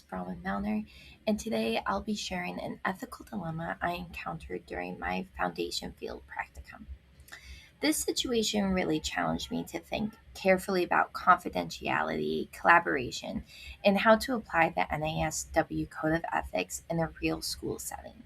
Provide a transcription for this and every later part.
Bronwyn Melner, and today I'll be sharing an ethical dilemma I encountered during my foundation field practicum. This situation really challenged me to think carefully about confidentiality, collaboration, and how to apply the NASW Code of Ethics in a real school setting.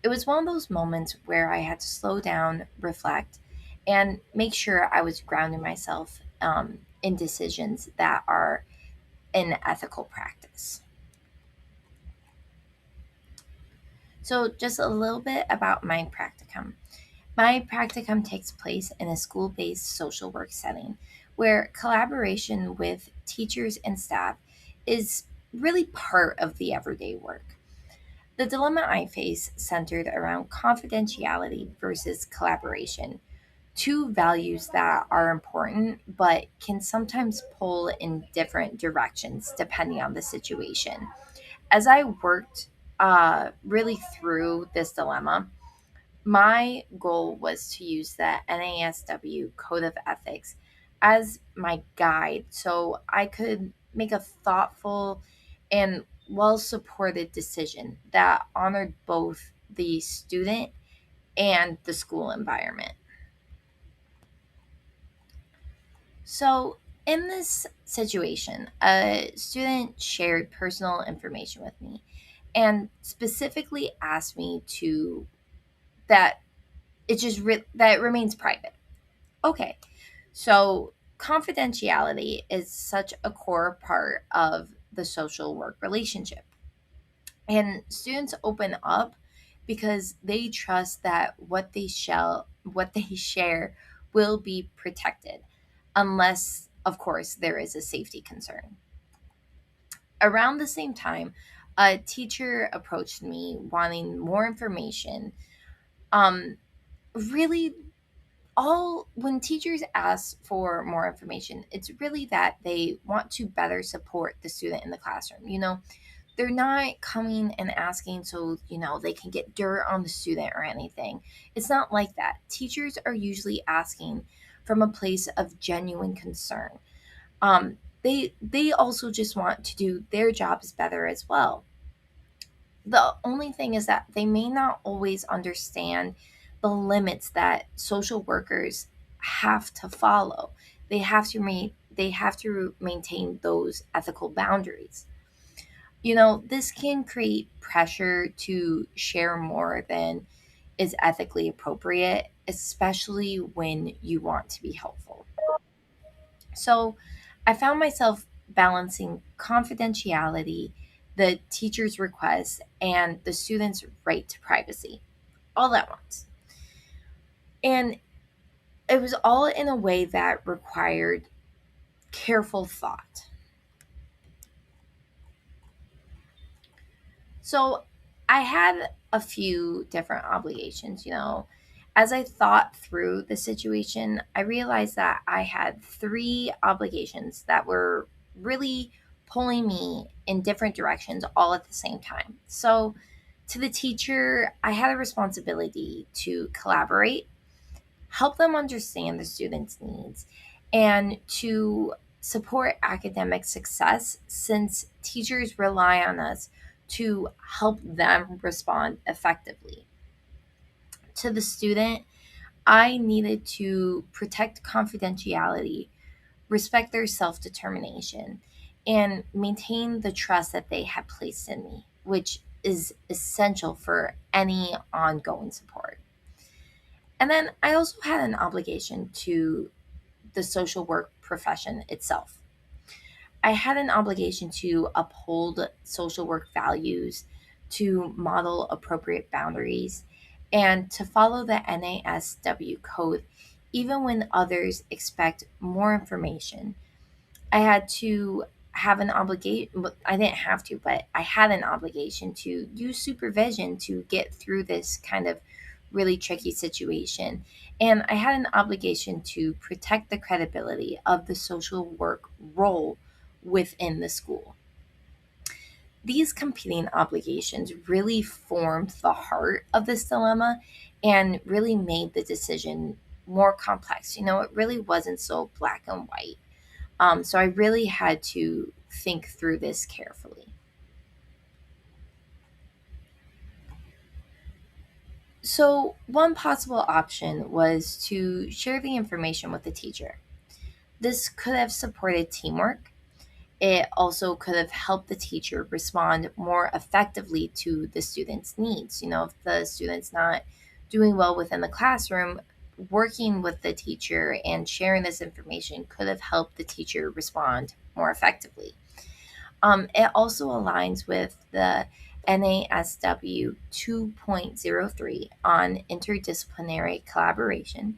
It was one of those moments where I had to slow down, reflect, and make sure I was grounding myself in decisions that are in ethical practice. So, just a little bit about my practicum. My practicum takes place in a school based social work setting where collaboration with teachers and staff is really part of the everyday work. The dilemma I face centered around confidentiality versus collaboration, two values that are important but can sometimes pull in different directions depending on the situation. As I worked really through this dilemma, my goal was to use the NASW Code of Ethics as my guide so I could make a thoughtful and well supported decision that honored both the student and the school environment. So, in this situation, a student shared personal information with me and specifically asked me to that that it remains private. Okay. So confidentiality is such a core part of the social work relationship. And students open up because they trust that what they share will be protected unless of course there is a safety concern. Around the same time, a teacher approached me wanting more information. Um really all when teachers ask for more information, it's really that they want to better support the student in the classroom. They're not coming and asking so, they can get dirt on the student or anything. It's not like that. Teachers are usually asking from a place of genuine concern. They also just want to do their jobs better as well. The only thing is that they may not always understand the limits that social workers have to follow. They have to maintain those ethical boundaries. This can create pressure to share more than is ethically appropriate, especially when you want to be helpful. So, I found myself balancing confidentiality, the teacher's request, and the student's right to privacy all at once. And it was all in a way that required careful thought. So I had a few different obligations. As I thought through the situation, I realized that I had three obligations that were really pulling me in different directions all at the same time. So, to the teacher, I had a responsibility to collaborate, help them understand the students' needs, and to support academic success since teachers rely on us to help them respond effectively. To the student, I needed to protect confidentiality, respect their self determination, and maintain the trust that they had placed in me, which is essential for any ongoing support. And then I also had an obligation to the social work profession itself. I had an obligation to uphold social work values, to model appropriate boundaries, and to follow the NASW code even when others expect more information. I had to have an obligation, I didn't have to, but I had an obligation to use supervision to get through this kind of really tricky situation. And I had an obligation to protect the credibility of the social work role within the school. These competing obligations really formed the heart of this dilemma and really made the decision more complex. It really wasn't so black and white. So I really had to think through this carefully. So, one possible option was to share the information with the teacher. This could have supported teamwork. It also could have helped the teacher respond more effectively to the student's needs. If the student's not doing well within the classroom, working with the teacher and sharing this information could have helped the teacher respond more effectively. It also aligns with the NASW 2.03 on interdisciplinary collaboration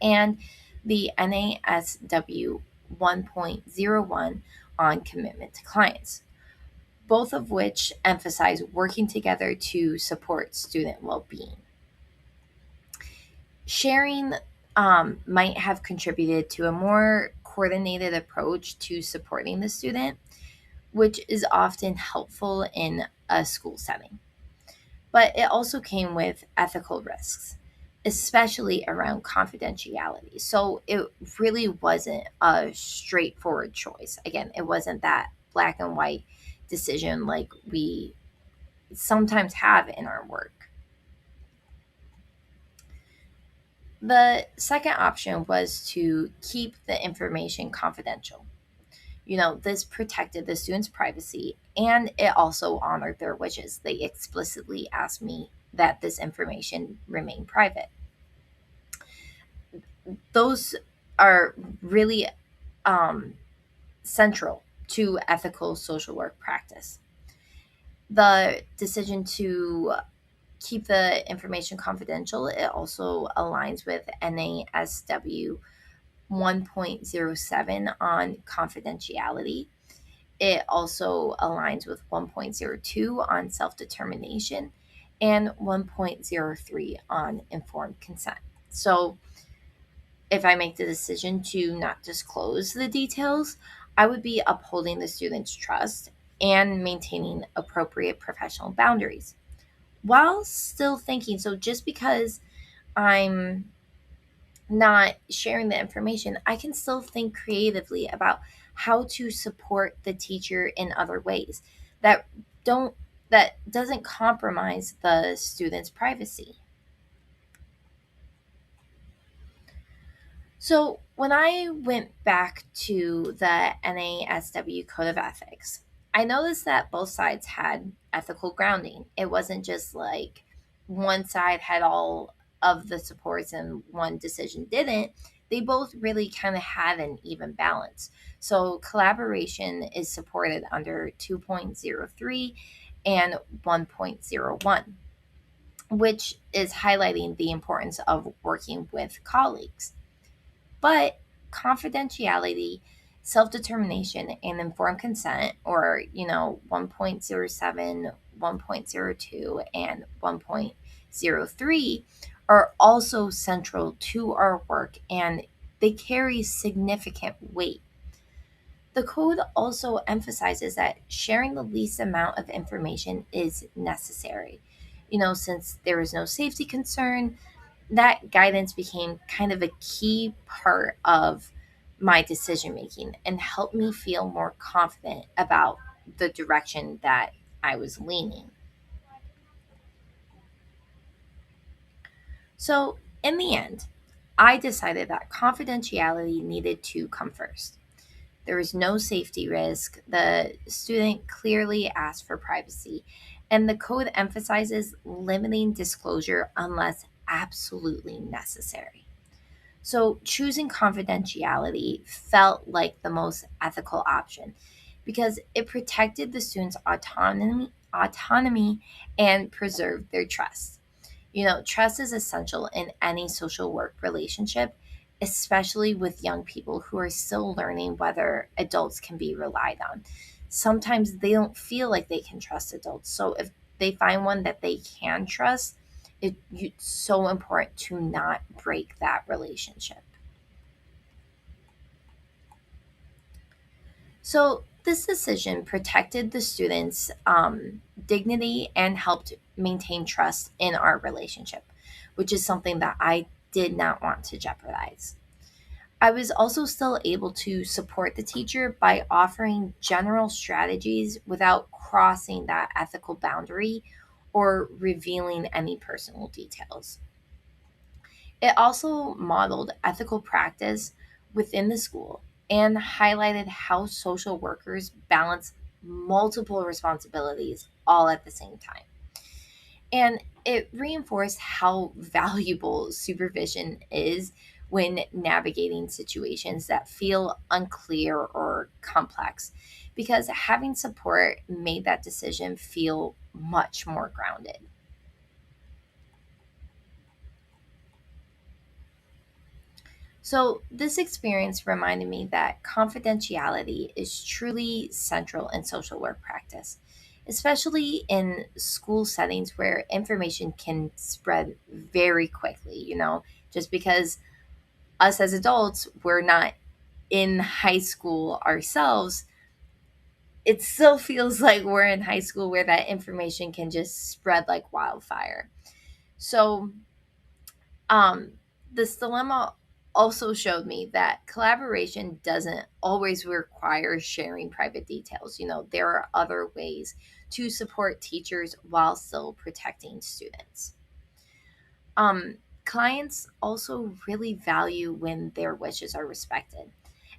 and the NASW 1.01 on commitment to clients, both of which emphasize working together to support student well being. Sharing might have contributed to a more coordinated approach to supporting the student, which is often helpful in a school setting. But it also came with ethical risks, especially around confidentiality. So it really wasn't a straightforward choice. Again, it wasn't that black and white decision like we sometimes have in our work. The second option was to keep the information confidential. This protected the students' privacy and it also honored their wishes. They explicitly asked me that this information remain private. Those are really um, central to ethical social work practice. The decision to keep the information confidential, it also aligns with NASW 1.07 on confidentiality. It also aligns with 1.02 on self determination and 1.03 on informed consent. So, if I make the decision to not disclose the details, I would be upholding the student's trust and maintaining appropriate professional boundaries while still thinking. So, just because I'm not sharing the information, I can still think creatively about how to support the teacher in other ways that don't that doesn't compromise the student's privacy. So, when I went back to the NASW Code of Ethics, I noticed that both sides had ethical grounding. It wasn't just like one side had all of the supports and one decision didn't. They both really kind of had an even balance. So, collaboration is supported under 2.03 and 1.01, which is highlighting the importance of working with colleagues. But confidentiality, self determination, and informed consent, or, 1.07, 1.02, and 1.03, are also central to our work and they carry significant weight. The code also emphasizes that sharing the least amount of information is necessary. Since there is no safety concern, that guidance became kind of a key part of my decision making and helped me feel more confident about the direction that I was leaning. So, in the end, I decided that confidentiality needed to come first. There was no safety risk. The student clearly asked for privacy, and the code emphasizes limiting disclosure unless absolutely necessary. So choosing confidentiality felt like the most ethical option because it protected the students' autonomy and preserved their trust. Trust is essential in any social work relationship, especially with young people who are still learning whether adults can be relied on. Sometimes they don't feel like they can trust adults. So if they find one that they can trust, it's so important to not break that relationship. So this decision protected the students' dignity and helped maintain trust in our relationship, which is something that I did not want to jeopardize. I was also still able to support the teacher by offering general strategies without crossing that ethical boundary or revealing any personal details. It also modeled ethical practice within the school and highlighted how social workers balance multiple responsibilities all at the same time. And it reinforced how valuable supervision is when navigating situations that feel unclear or complex, because having support made that decision feel much more grounded. So, this experience reminded me that confidentiality is truly central in social work practice, especially in school settings where information can spread very quickly. Just because us as adults, we're not in high school ourselves, it still feels like we're in high school where that information can just spread like wildfire. So, Um, this dilemma also showed me that collaboration doesn't always require sharing private details. There are other ways to support teachers while still protecting students. Clients also really value when their wishes are respected,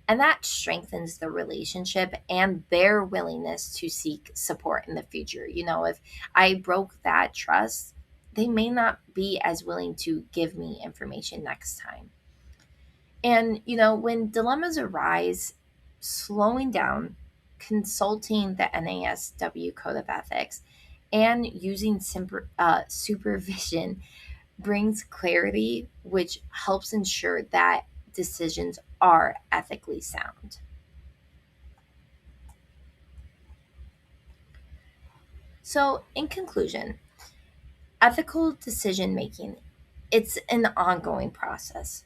and that strengthens the relationship and their willingness to seek support in the future. If I broke that trust, they may not be as willing to give me information next time. And, when dilemmas arise, slowing down, consulting the NASW Code of Ethics, and using supervision brings clarity, which helps ensure that decisions are ethically sound. So, in conclusion, ethical decision making, it's an ongoing process.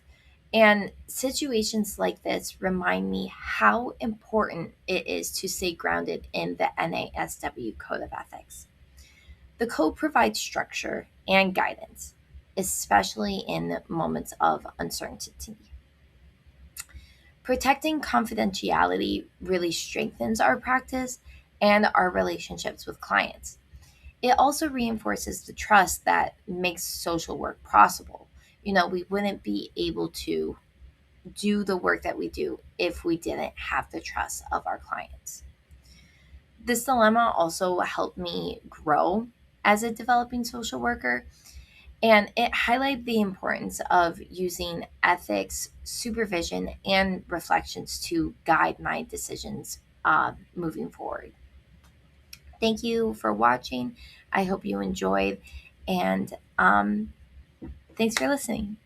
And situations like this remind me how important it is to stay grounded in the NASW Code of Ethics. The code provides structure and guidance, especially in moments of uncertainty. Protecting confidentiality really strengthens our practice and our relationships with clients. It also reinforces the trust that makes social work possible. We wouldn't be able to do the work that we do if we didn't have the trust of our clients. This dilemma also helped me grow as a developing social worker, and it highlighted the importance of using ethics, supervision, and reflections to guide my decisions moving forward. Thank you for watching. I hope you enjoyed, and thanks for listening.